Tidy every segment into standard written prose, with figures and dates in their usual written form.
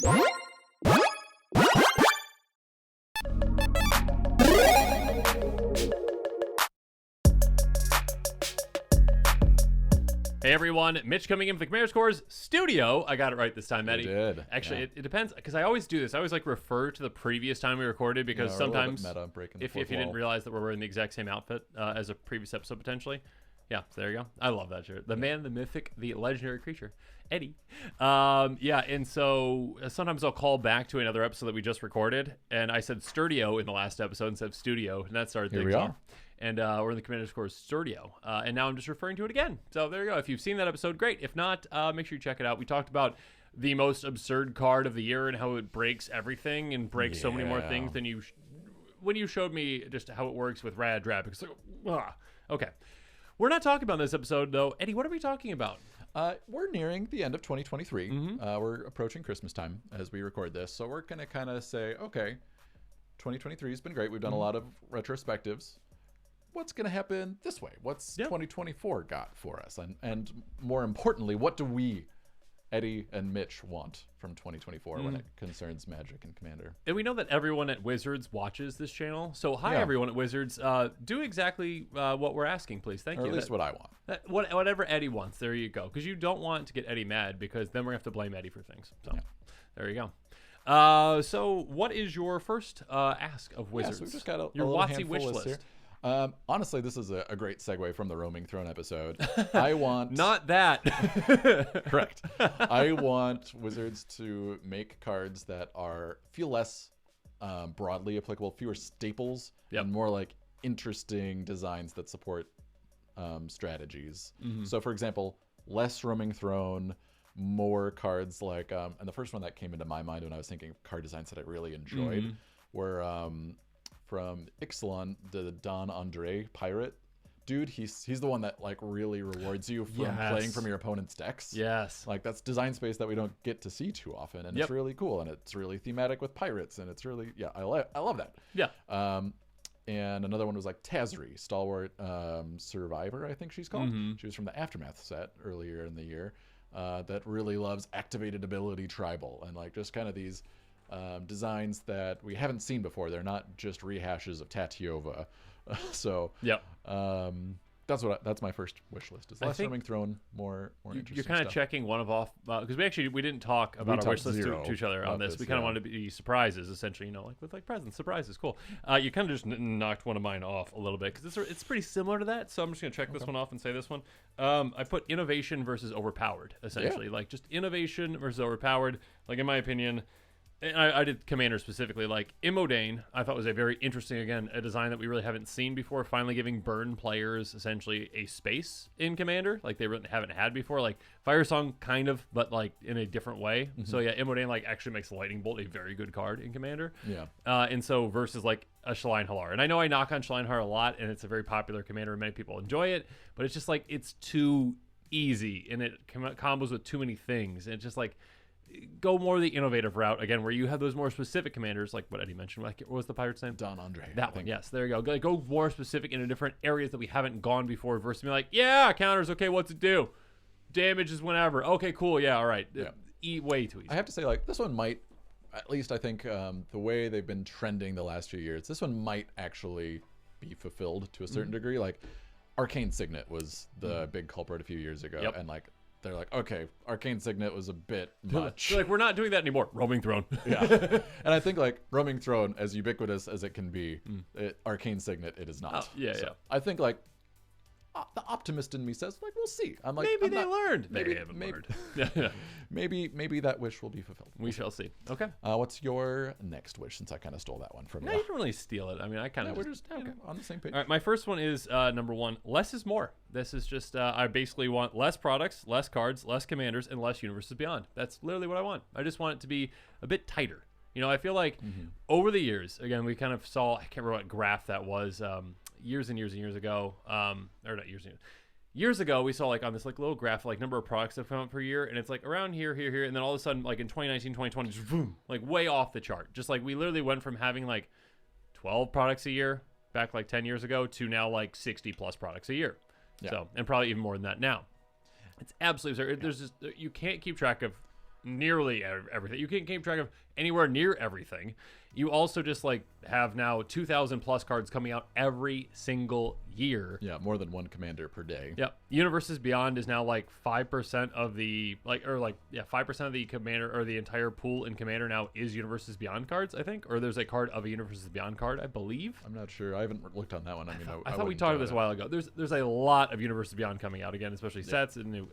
Hey everyone, Mitch coming in for the Commander Scores Studio. I got it right this time, Eddie. You did. Actually, Yeah. it depends, because I always do this. I always like refer to the previous time we recorded, because Yeah, we're a little bit sometimes meta, breaking the if fourth you didn't wall. realize that we're wearing the exact same outfit as a previous episode potentially. Yeah, so there you go. I love that shirt. The man, the mythic, the legendary creature, Eddie. Yeah, and so sometimes I'll call back to another episode that we just recorded, and I said Sturdio in the last episode instead of Studio, and that started Here things we off. are. And we're in the Commander Scores Sturdio, and now I'm just referring to it again. So there you go. If you've seen that episode, great. If not, make sure you check it out. We talked about the most absurd card of the year and how it breaks everything and breaks so many more Yeah. things than you when you showed me just how it works with Rad Draft. Because okay, we're not talking about this episode though. Eddie, what are we talking about? We're nearing the end of 2023. Mm-hmm. We're approaching Christmas time as we record this. So we're going to kind of say, okay, 2023 has been great. We've done a lot of retrospectives. What's going to happen this way? What's 2024 got for us? And more importantly, what do we, Eddie and Mitch, want from 2024 when it concerns Magic and Commander? And we know that everyone at Wizards watches this channel. So hi, Yeah. everyone at Wizards. Do exactly what we're asking, please. Thank Or you. at least what I want. Whatever Eddie wants, there you go. Because you don't want to get Eddie mad, because then we're going to have to blame Eddie for things. So there you go. So what is your first ask of Wizards? Yeah, so we've just got your a little WotC handful wish list list. here. Honestly, this is a great segue from the Roaming Throne episode. I want... Not that. Correct. I want Wizards to make cards that feel less broadly applicable, fewer staples, and more like interesting designs that support strategies. So, for example, less Roaming Throne, more cards like, and the first one that came into my mind when I was thinking of card designs that I really enjoyed were from Ixalan, the Don Andre pirate dude. He's the one that like really rewards you from playing from your opponent's decks. Yes. Like that's design space that we don't get to see too often, and it's really cool, and it's really thematic with pirates, and it's really I love that. Yeah. And another one was like Tazri, Stalwart Survivor, I think she's called. She was from the Aftermath set earlier in the year. That really loves activated ability tribal, and like just kind of these designs that we haven't seen before. They're not just rehashes of Tatiova. So that's my first wish list. Is less Roaming Throne, more interesting. You're kind of checking one of off, because we didn't talk about our wish list to each other on this. We kind of wanted to be surprises, essentially, like with like presents, surprises. Cool. You kind of just knocked one of mine off a little bit, because it's pretty similar to that. So I'm just gonna check this one off and say this one. I put innovation versus overpowered, essentially, like just innovation versus overpowered. Like in my opinion. And I did Commander specifically, like Immodane, I thought was a very interesting, again, a design that we really haven't seen before, finally giving burn players essentially a space in Commander, like they really haven't had before, like Firesong kind of, but like in a different way. So yeah, Immodane like actually makes Lightning Bolt a very good card in Commander. Yeah. And so versus like a Shalyn Halar. And I know I knock on Shalyn Halar a lot, and it's a very popular Commander, and many people enjoy it, but it's just like, it's too easy, and it combos with too many things, and it's just like, go more the innovative route again, where you have those more specific commanders, like what Eddie mentioned. Like, what was the pirate's name? Don Andre. That one. Yes, there you go. Go more specific into different areas that we haven't gone before, versus being like, yeah, counters. Okay, what's it do? Damage is whenever. Okay, cool. Yeah, all right. Way too easy. I have to say, like, this one might, at least I think the way they've been trending the last few years, this one might actually be fulfilled to a certain degree. Like, Arcane Signet was the big culprit a few years ago, and like, they're like, okay, Arcane Signet was a bit much. They're like, we're not doing that anymore. Roaming Throne. And I think like Roaming Throne, as ubiquitous as it can be, Arcane Signet, it is not. I think like the optimist in me says, like, we'll see. I'm like, maybe they learned. Maybe they haven't learned. maybe that wish will be fulfilled. We shall see. Okay. What's your next wish? Since I kind of stole that one from you. No, you didn't really steal it. I mean, I kind of we're just on the same page. All right, my first one is number one. Less is more. This is just I basically want less products, less cards, less commanders, and less Universes Beyond. That's literally what I want. I just want it to be a bit tighter. You know, I feel like over the years, again, we kind of saw, I can't remember what graph that was, years and years and years ago, or not years and years. Years ago, we saw like on this like little graph, like number of products that come out per year, and it's like around here, and then all of a sudden, like in 2019, 2020, just boom, like way off the chart. Just like we literally went from having like 12 products a year back like 10 years ago to now like 60 plus products a year. So, and probably even more than that now. It's absolutely absurd. There's just, you can't keep track of nearly everything. You can't keep track of anywhere near everything. You also just like have now 2,000 plus cards coming out every single year. Yeah, more than one commander per day. Yep. Universes Beyond is now like 5% of the 5% of the commander or the entire pool in Commander now is Universes Beyond cards, I think, or there's a card of a Universes Beyond card, I believe. I'm not sure. I haven't looked on that one. I thought we talked about this a while ago. There's a lot of Universes Beyond coming out again, especially sets and new.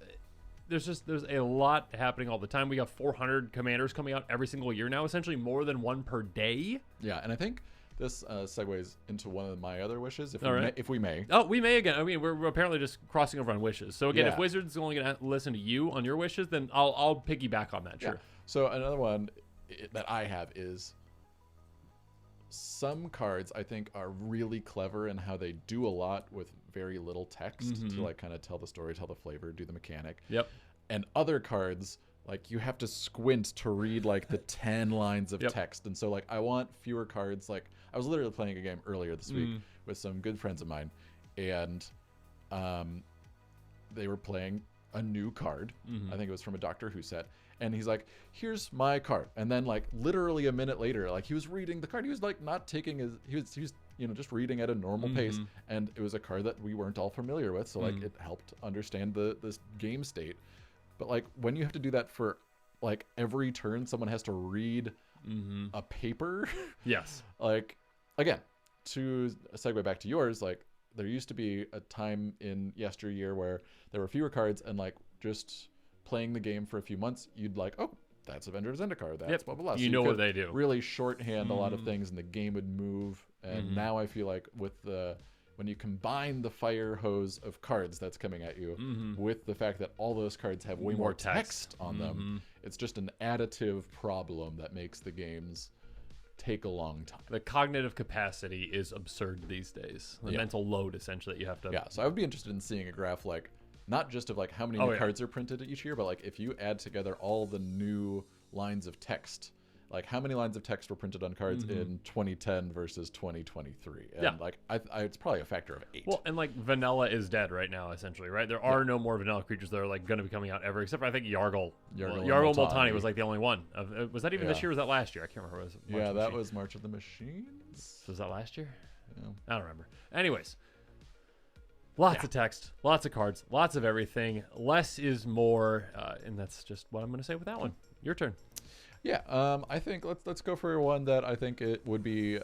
There's a lot happening all the time. We got 400 commanders coming out every single year now, essentially more than one per day. Yeah, and I think this segues into one of my other wishes, if we may. Oh, we may again. I mean, we're apparently just crossing over on wishes. So again, if Wizards is only going to listen to you on your wishes, then I'll piggyback on that. Sure. Yeah. So another one that I have is some cards I think are really clever in how they do a lot with very little text to like kind of tell the story, tell the flavor, do the mechanic. Yep. And other cards, like you have to squint to read like the 10 lines of text. And so like I want fewer cards. Like I was literally playing a game earlier this week with some good friends of mine, and they were playing a new card. I think it was from a Doctor Who set. And he's like, here's my card. And then like literally a minute later, like he was reading the card. He was like not taking his, he was just reading at a normal pace. And it was a card that we weren't all familiar with. So like it helped understand this game state. But like when you have to do that for like every turn, someone has to read a paper. Yes. Like, again, to segue back to yours, like there used to be a time in yesteryear where there were fewer cards, and like just playing the game for a few months, you'd like, oh, that's Avengers Zendikar, that's blah blah blah. So you know what they do. Really shorthand a lot of things, and the game would move. And now I feel like with when you combine the fire hose of cards that's coming at you with the fact that all those cards have way more text on them, it's just an additive problem that makes the games take a long time. The cognitive capacity is absurd these days. The mental load, essentially, that you have to... Yeah, so I would be interested in seeing a graph like, not just of like how many new cards are printed each year, but like if you add together all the new lines of text, like how many lines of text were printed on cards in 2010 versus 2023. And like it's probably a factor of 8. Well, and like vanilla is dead right now, essentially, right? There are no more vanilla creatures that are like going to be coming out ever, except for I think Yargle Multani was like the only one. Was that even this year or was that last year? I can't remember. That was March of the Machines. So was that last year? Yeah. I don't remember. Anyways. Lots of text, lots of cards, lots of everything. Less is more, and that's just what I'm going to say with that one. Your turn. Yeah, I think let's go for one that I think it would be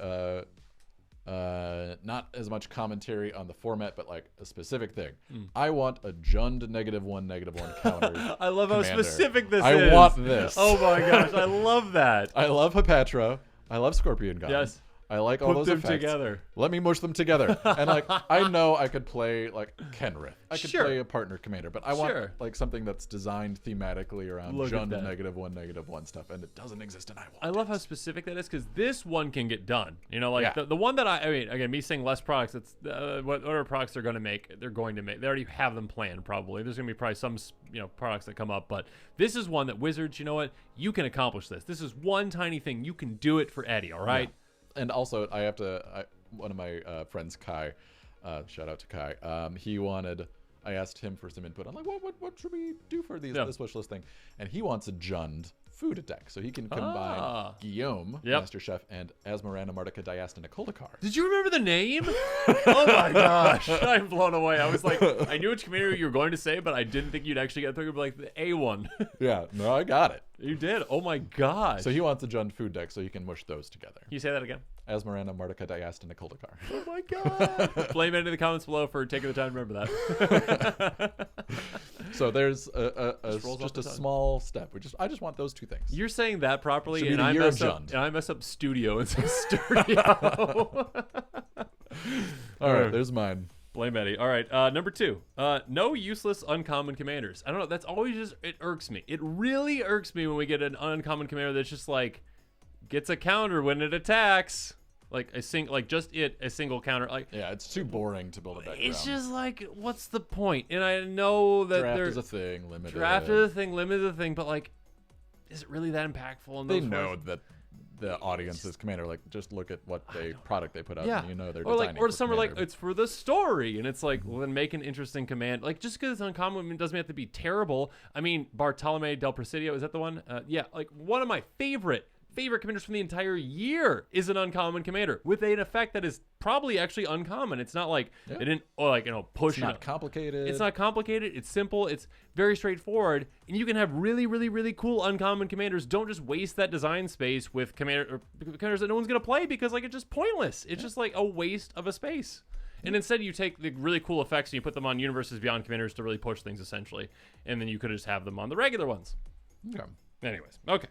not as much commentary on the format, but like a specific thing. I want a Jund -1/-1 counter. I love how specific this is. I want this. Oh my gosh, I love that. I love Hepatra. I love Scorpion God. Yes. I like all those effects. Put them together. Let me mush them together. And like, I know I could play like Kenrith. I could play a partner commander, but I want like something that's designed thematically around Jund -1/-1 stuff, and it doesn't exist, and I love how specific that is, because this one can get done. You know, like the one that I mean, again, me saying less products. It's whatever products they're going to make. They already have them planned. Probably there's going to be probably some products that come up, but this is one that Wizards. You know what? You can accomplish this. This is one tiny thing. You can do it for Eddie. All right. Yeah. And also, one of my friends, Kai, shout out to Kai, I asked him for some input. I'm like, what should we do for this wish list thing? And he wants a Jund food deck, so he can combine Guillaume, Master Chef, and Asmarana Martika Diastana Koldakar. Did you remember the name? Oh my gosh, I'm blown away. I was like, I knew which commander you were going to say, but I didn't think you'd actually get through. Like the A one. Yeah, no, I got it. You did. Oh my gosh. So he wants a Jund food deck, so he can mush those together. Can you say that again? Asmarana Martika Diastana Koldakar. Oh my god. Blame it in the comments below for taking the time to remember that. So there's just a small step. I just want those two things. You're saying that properly, and I mess up studio and say studio. All right, there's mine. Blame Eddie. All right, number 2. No useless uncommon commanders. I don't know. That's always it irks me. It really irks me when we get an uncommon commander that's just like gets a counter when it attacks. Like a single counter. Like it's too boring to build a background. It's just like, what's the point? And I know that draft is a thing, limited. Draft is a thing, limited is a thing, but like, is it really that impactful? They know that the audience's commander. Like, just look at what product they put out. Yeah. And you know they're or designing or for some are like, commander. it's for the story, and it's like, well, then make an interesting command. Like, just because it's uncommon doesn't have to be terrible. I mean, Bartolome del Presidio, is that the one? Yeah, like one of my favorite commanders from the entire year is an uncommon commander with an effect that is probably actually uncommon. It's not like it didn't push. It's not complicated. It's not complicated. It's simple. It's very straightforward, and you can have really, really, really cool uncommon commanders. Don't just waste that design space with commanders that no one's gonna play because like it's just pointless. It's just like a waste of a space. And instead, you take the really cool effects and you put them on Universes Beyond commanders to really push things essentially, and then you could just have them on the regular ones. Okay. Anyways, okay.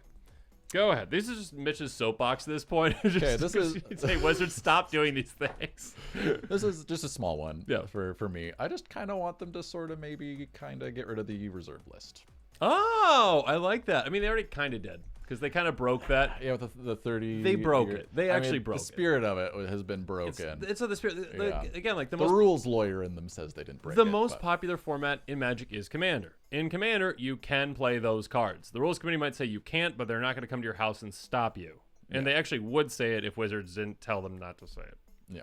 Go ahead. This is just Mitch's soapbox at this point. Okay, this is say Wizards stop doing these things. This is just a small one for me. I just kind of want them to sort of maybe kind of get rid of the reserve list. Oh, I like that. I mean, they already kind of did because they kind of broke that. Yeah, with the 30. They broke it. They actually broke it. The spirit of it has been broken. It's the spirit. Again, like the rules lawyer in them says they didn't break it. The most popular format in Magic is Commander. In Commander, you can play those cards. The rules committee might say you can't, but they're not going to come to your house and stop you. And they actually would say it if Wizards didn't tell them not to say it. Yeah.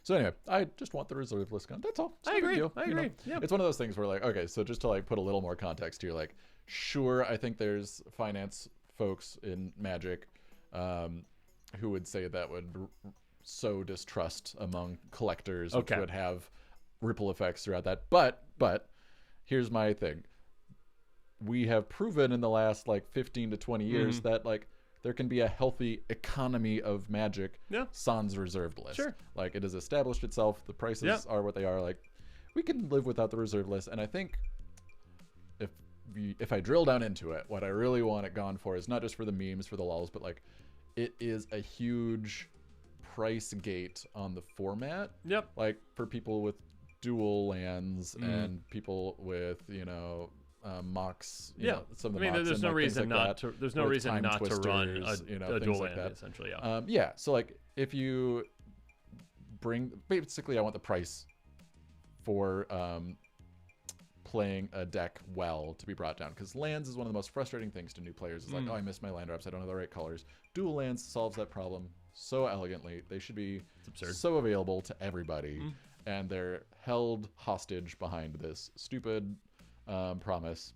So anyway, I just want the reserve list gone. That's all. I agree. I agree. Yep. It's one of those things where like, okay, so just to like put a little more context here, like, sure, I think there's finance folks in Magic who would say that would sow distrust among collectors, which would have ripple effects throughout that. But here's my thing. We have proven in the last like 15 to 20 years that like there can be a healthy economy of Magic sans reserved list. Sure. Like it has established itself. The prices are what they are. Like we can live without the reserve list. And I think if I drill down into it, what I really want it gone for is not just for the memes, for the lulz, but like it is a huge price gate on the format. Yep. Like for people with dual lands and people with, Mox. Some of the Mox there's and no reason like there's no reason not to run a dual like land, essentially. So like if you bring, basically I want the price for playing a deck well to be brought down, because lands is one of the most frustrating things to new players. It's like, oh, I missed my land drops, I don't have the right colors. Dual lands solves that problem so elegantly. They should be so available to everybody, and they're held hostage behind this stupid promise,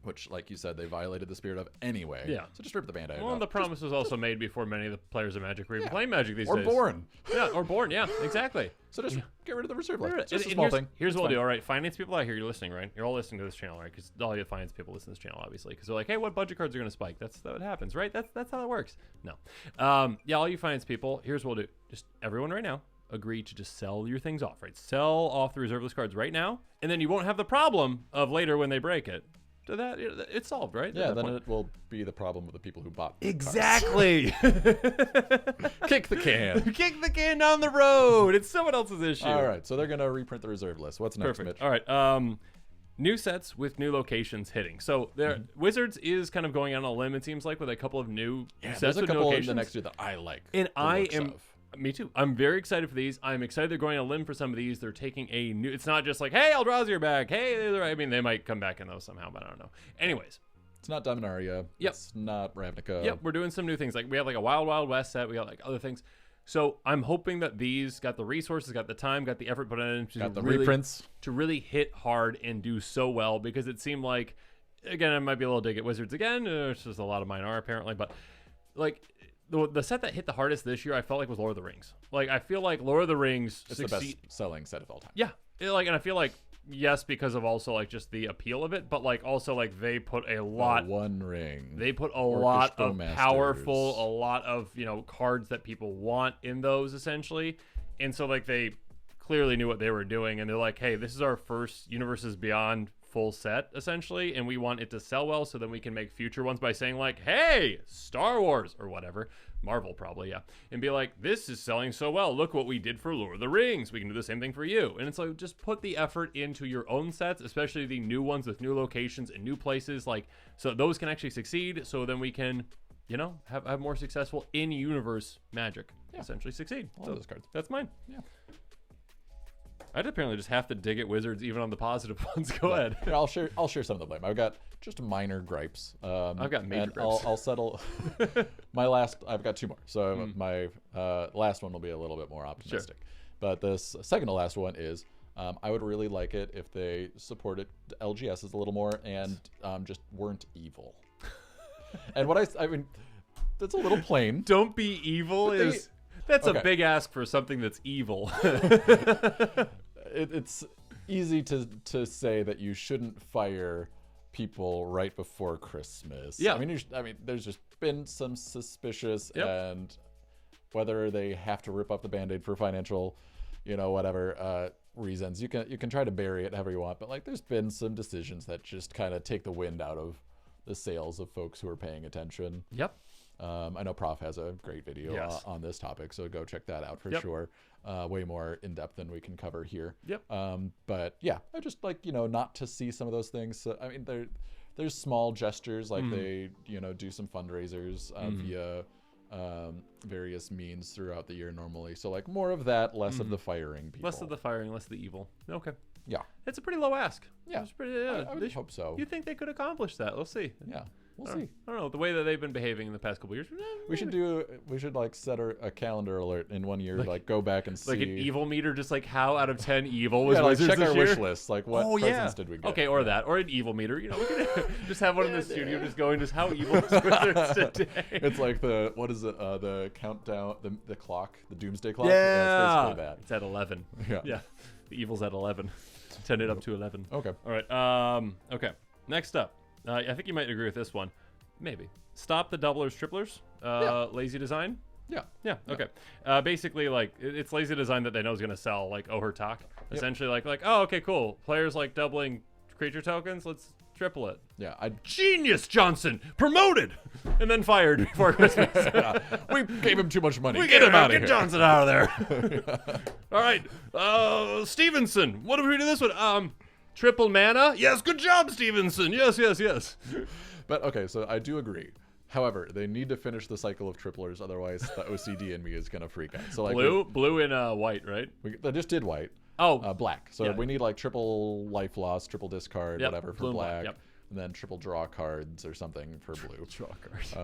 which, like you said, they violated the spirit of anyway. Yeah. So just rip the Band-Aid off. The promise was also made before many of the players of Magic were even playing Magic these days. Or born. Or born, exactly. So just get rid of the reserve list. It's just a And small thing. Here's what we'll do. All right, finance people out here, you're listening, right? You're all listening to this channel, right? Because all you finance people listen to this channel, obviously. Because they're like, hey, what budget cards are going to spike? That's what happens, right? That's how that works. No. All you finance people, here's what we'll do. Just everyone right now, agree to just sell your things off, right? Sell off the reserve list cards right now, and then you won't have the problem of later when they break it. So that it's solved, right? Yeah, then it will be the problem with the people who bought the exactly. Kick the can. Kick the can down the road. It's someone else's issue. All right, so they're gonna reprint the reserve list. What's next, Perfect. Mitch? All right. New sets with new locations hitting. So Wizards is kind of going on a limb, it seems like, with a couple of new sets there's a with couple new locations. in the next year that I like. And I am. Me too. I'm very excited for these. I'm excited they're going on a limb for some of these. They're taking a new... It's not just like, hey, Eldrazi's back. Hey, I mean, they might come back in those somehow, but I don't know. Anyways. It's not Dominaria. Yep. It's not Ravnica. Yep, we're doing some new things. Like, we have like a Wild Wild West set. We got like other things. So I'm hoping that these got the resources, got the time, got the effort put into got the reprints to really hit hard and do so well, because it seemed like, again, I might be a little dig at Wizards again. It's just a lot of mine are apparently, but like... The set that hit the hardest this year, I felt like, was Lord of the Rings. Like, I feel like Lord of the Rings it's the best selling set of all time. Yeah. And I feel like, yes, because of also, like, just the appeal of it, but, like, also, like, they put a lot... One Ring. They put a lot of powerful, a lot of, cards that people want in those, essentially. And so, like, they clearly knew what they were doing, and they're like, hey, this is our first Universes Beyond full set, essentially, and we want it to sell well so then we can make future ones by saying, like, hey, Star Wars or whatever, Marvel probably, and be like, this is selling so well, look what we did for Lord of the Rings, we can do the same thing for you. And it's like, just put the effort into your own sets, especially the new ones with new locations and new places, like, so those can actually succeed, so then we can have more successful in-universe Magic essentially succeed. So those cards. That's mine. Yeah. I'd apparently just have to dig at Wizards even on the positive ones. Go ahead. Here, I'll share some of the blame. I've got just minor gripes. I've got major gripes. I'll settle. I've got 2 more. So my last one will be a little bit more optimistic. Sure. But this second to last one is, I would really like it if they supported LGSs a little more and just weren't evil. And I mean, that's a little plain. Don't be evil that's a big ask for something that's evil. It's easy to say that you shouldn't fire people right before Christmas. Yeah. I mean, there's just been some suspicious and whether they have to rip up the Band-Aid for financial, whatever reasons. You can try to bury it however you want, but like there's been some decisions that just kind of take the wind out of the sails of folks who are paying attention. Yep. I know Prof has a great video on this topic, so go check that out for sure. Way more in depth than we can cover here. Yep. But yeah, I just like, not to see some of those things. So, I mean, there's small gestures like they, do some fundraisers via various means throughout the year normally. So like more of that, less of the firing people. Less of the firing, less of the evil. Okay. Yeah. It's a pretty low ask. Yeah. It's pretty, I would hope so. You think they could accomplish that? We'll see. Yeah. We'll see. I don't know. The way that they've been behaving in the past couple years. We should like set a calendar alert in 1 year, like go back and see. Like an evil meter, just like how out of 10 evil was like Wizards check this our year? wish list. Like what presents did we get? Okay, or that. Or an evil meter. We could just have one in the studio just going, just how evil is Wizards today? It's like the countdown, the clock, the doomsday clock. Yeah. It's basically that. It's at 11. Yeah. The evil's at 11. 10 it up to 11. Okay. All right. Okay. Next up. I think you might agree with this one. Maybe. Stop the doublers, triplers. Lazy design. Yeah. Okay. Basically, like it's lazy design that they know is going to sell. Like Ohertak. Essentially, like oh, okay, cool. Players like doubling creature tokens. Let's triple it. Yeah. Genius Johnson promoted and then fired before Christmas. We gave him too much money. Get him out of here. Get Johnson out of there. All right. Stevenson. What do we do this one? Triple mana. Yes. Good job, Stevenson. Yes. But okay, so I do agree. However, they need to finish the cycle of triplers, otherwise the OCD in me is gonna freak out. So like blue and white, right? They just did white. Black. So we need like triple life loss, triple discard, whatever for black, and then triple draw cards or something for blue. Draw cards.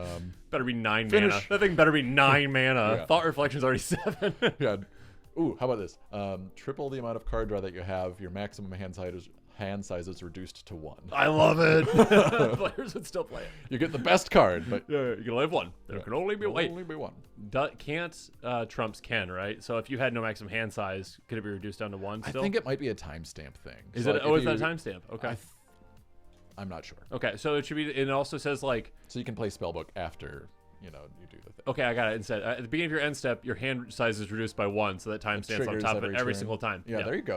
Better be 9 finish. mana. That thing better be 9 mana. Thought Reflection's already 7. Yeah. Ooh, how about this? Triple the amount of card draw that you have. Your maximum hand size is reduced to 1. I love it. Players would still play it. You get the best card, but you can only have 1. There can only be only be 1. Can't trumps can, right? So if you had no maximum hand size, could it be reduced down to 1 still? I think it might be a timestamp thing. Is it? Is that a timestamp? Okay. I'm not sure. Okay, so it should be. It also says like. So you can play Spellbook after you do the thing. Okay, I got it. Instead, at the beginning of your end step, your hand size is reduced by 1, so that timestamp's on top of it every single time. Yeah, there you go.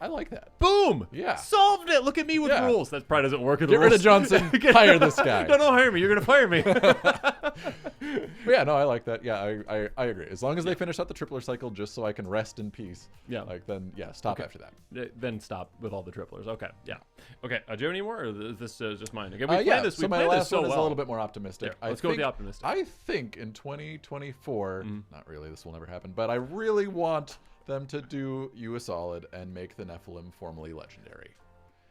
I like that. Boom! Yeah. Solved it! Look at me with rules. That probably doesn't work with Get rules. rid of Johnson. Hire this guy. No, don't hire me. You're going to fire me. Yeah, no, I like that. Yeah, I agree. As long as they finish out the tripler cycle just so I can rest in peace. Yeah. Then stop after that. Then stop with all the triplers. Okay, yeah. Okay, do you have any more, or is this just mine? Again, so my last one is a little bit more optimistic. Let's go with the optimistic. I think in 2024, not really, this will never happen, but I really want them to do you a solid and make the Nephilim formally legendary.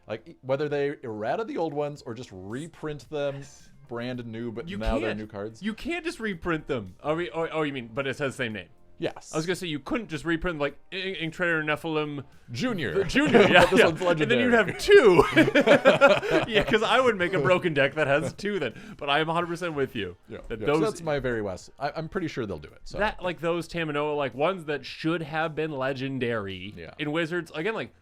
Like, whether they errata the old ones or just reprint them brand new, but now they're new cards. You can't just reprint them. Oh, you mean, but it has the same name. Yes. I was going to say, you couldn't just reprint, like, Ink Trader Nephilim Junior. Yeah. This one's legendary. And then you'd have 2. Yeah, because I would make a broken deck that has 2 then. But I am 100% with you. Yeah. So that's my very West. I'm pretty sure they'll do it. So. That, like, those Taminoa, like, ones that should have been legendary in Wizards. Again, like,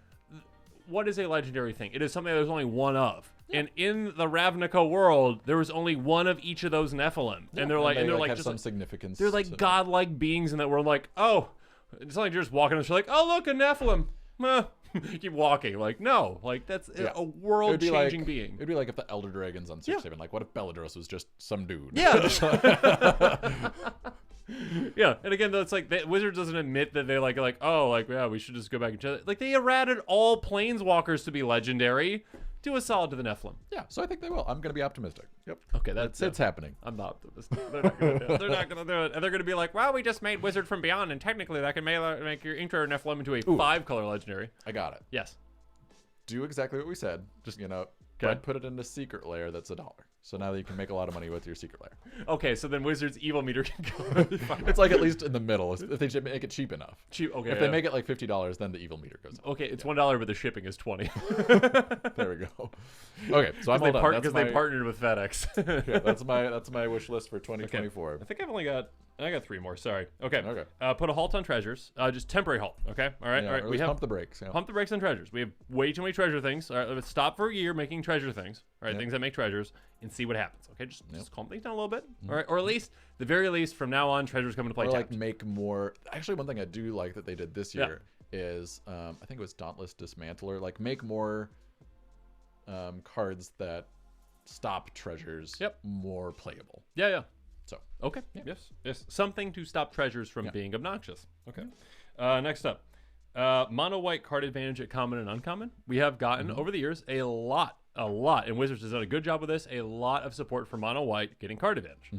what is a legendary thing? It is something that there's only one of. Yeah. And in the Ravnica world, there was only one of each of those Nephilim, and they're like, have some significance. They're like godlike beings in that world. Like, oh, it's not like you're just walking and you're like, oh, look, a Nephilim. You keep walking. Like, no, like that's a world-changing being. It'd be like if the Elder Dragons on 6-7. Like, what if Belladros was just some dude? Yeah. Yeah, and again, though, it's like Wizards doesn't admit that they're like, we should just go back and check it. Like, they errated all Planeswalkers to be legendary. Do a solid to the Nephilim. Yeah, so I think they will. I'm going to be optimistic. Yep. Okay, it's happening. I'm not optimistic. They're not going to do it. They're not going to do it. And they're going to be like, well, we just made Wizard from Beyond, and technically that can make your Ink Trader Nephilim into a 5-color legendary. I got it. Yes. Do exactly what we said. Just, Okay. But put it into secret lair that's $1. So now that you can make a lot of money with your secret lair. Okay, so then Wizards evil meter can go. It's like at least in the middle if they make it cheap enough. Okay. If they make it like $50, then the evil meter goes up. Okay, it's $1, but the shipping is $20. There we go. Okay, so I'm all done. Because they partnered with FedEx. Yeah, that's my wish list for 2024. Okay. I think I got 3 more. Sorry. Okay. Put a halt on treasures. Just temporary halt. Okay. All right. Yeah, all right. We have pump the brakes. Yeah. Pump the brakes on treasures. We have way too many treasure things. All right. Let's stop for a year making treasure things. All right. Things that make treasures, and see what happens. Okay. Just calm things down a little bit. All right. Or at least, the very least, from now on, treasures come into play. Or like make more. Actually, one thing I do like that they did this year is I think it was Dauntless Dismantler. Like make more cards that stop treasures more playable. Yeah. So okay. Yes. Something to stop treasures from being obnoxious. Okay. Next up, mono white card advantage at common and uncommon. We have gotten over the years a lot, and Wizards has done a good job with this. A lot of support for mono white getting card advantage.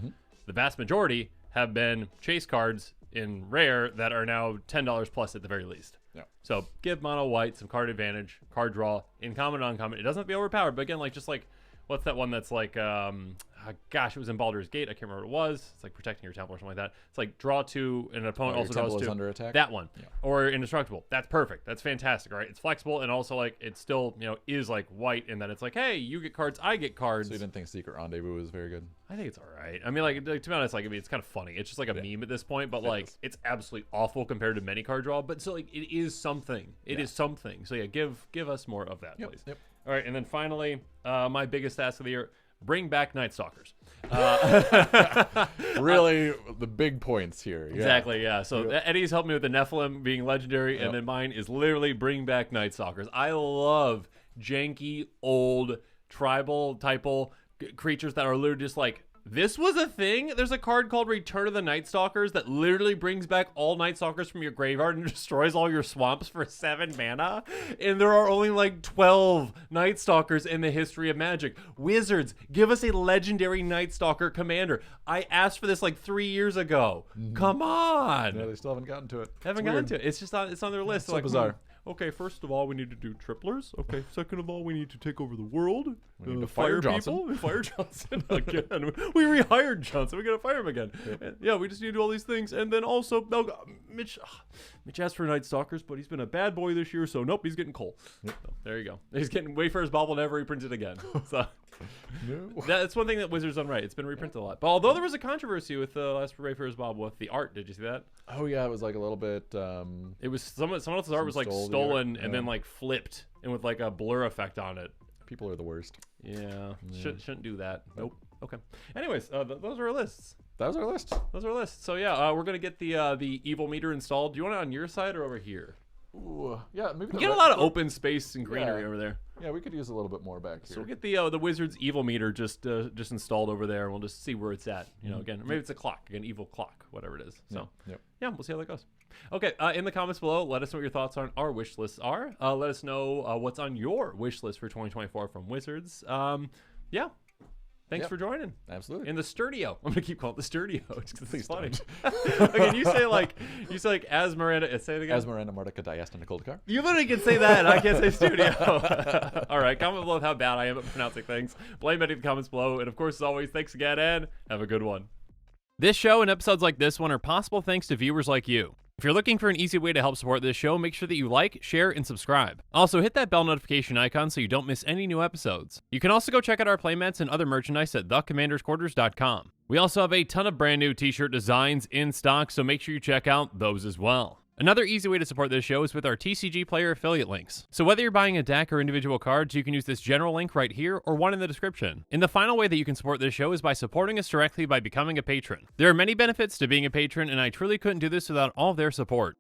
The vast majority have been chase cards in rare that are now $10 plus at the very least. Yeah. So give mono white some card advantage, card draw in common and uncommon. It doesn't have to be overpowered, but again, what's that one that's like, it was in Baldur's Gate. I can't remember what it was. It's like protecting your temple or something like that. It's like draw 2 and an opponent also draws 2. Under attack. That one. Yeah. Or indestructible. That's perfect. That's fantastic, right? It's flexible and also like it still, is like white in that it's like, hey, you get cards, I get cards. So you didn't think Secret Rendezvous was very good? I think it's all right. I mean, like to be honest, it's kind of funny. It's just like a meme at this point, but it's absolutely awful compared to many card draw. But so it is something. It is something. So yeah, give us more of that, please. Yep. All right, and then finally, my biggest task of the year: bring back Night Stalkers. Really, the big points here. Yeah. Exactly, yeah. So Eddie's helped me with the Nephilim being legendary, and then mine is literally bring back Night Stalkers. I love janky, old, tribal, typal creatures that are literally just like, this was a thing? There's a card called Return of the Night Stalkers that literally brings back all Night Stalkers from your graveyard and destroys all your swamps for 7 mana. And there are only like 12 Night Stalkers in the history of Magic. Wizards, give us a legendary Night Stalker commander. I asked for this like 3 years ago. Come on. No, they still haven't gotten to it. Gotten to it. It's just it's on their list. It's so bizarre. Okay, first of all, we need to do triplers. Okay, second of all, we need to take over the world. We need to fire Johnson. People. We fire Johnson again. We rehired Johnson. We got to fire him again. Yep. We just need to do all these things. And then also, Mitch asked for Night Stalkers, but he's been a bad boy this year, so nope, he's getting Cole. Yep. So, there you go. He's getting Wayfarer's Bauble, never reprinted again. So that's one thing that Wizards done right. It's been reprinted a lot. But although there was a controversy with the last Wayfarer's Bauble with the art, did you see that? Oh yeah, it was like a little bit. It was someone else's art was like stolen and then like flipped and with like a blur effect on it. People are the worst. Yeah. Shouldn't do that. Nope. Okay. Anyways, those are our lists. That was our list. Those are our lists. So yeah, we're gonna get the evil meter installed. Do you want it on your side or over here? Ooh, yeah, maybe we get a lot of open space and greenery over there. Yeah, we could use a little bit more back here. So we'll get the Wizards evil meter just installed over there, and we'll just see where it's at. Again, or maybe it's a clock, an evil clock, whatever it is. So yeah, we'll see how that goes. Okay, in the comments below, let us know what your thoughts on our wish lists are. Let us know what's on your wish list for 2024 from Wizards. Yeah. Thanks for joining. Absolutely. In the Sturdio. I'm gonna keep calling it the Sturdio just because it's funny. Okay, you say like as Miranda. Say it again. As Miranda Mordecai Diasta Nicole Dakar. You literally can say that, and I can't say Studio. All right, comment below how bad I am at pronouncing things. Blame Eddie in the comments below, and of course, as always, thanks again, and have a good one. This show and episodes like this one are possible thanks to viewers like you. If you're looking for an easy way to help support this show, make sure that you like, share, and subscribe. Also, hit that bell notification icon so you don't miss any new episodes. You can also go check out our playmats and other merchandise at thecommandersquarters.com. We also have a ton of brand new t-shirt designs in stock, so make sure you check out those as well. Another easy way to support this show is with our TCG Player affiliate links. So whether you're buying a deck or individual cards, you can use this general link right here or one in the description. And the final way that you can support this show is by supporting us directly by becoming a patron. There are many benefits to being a patron, and I truly couldn't do this without all of their support.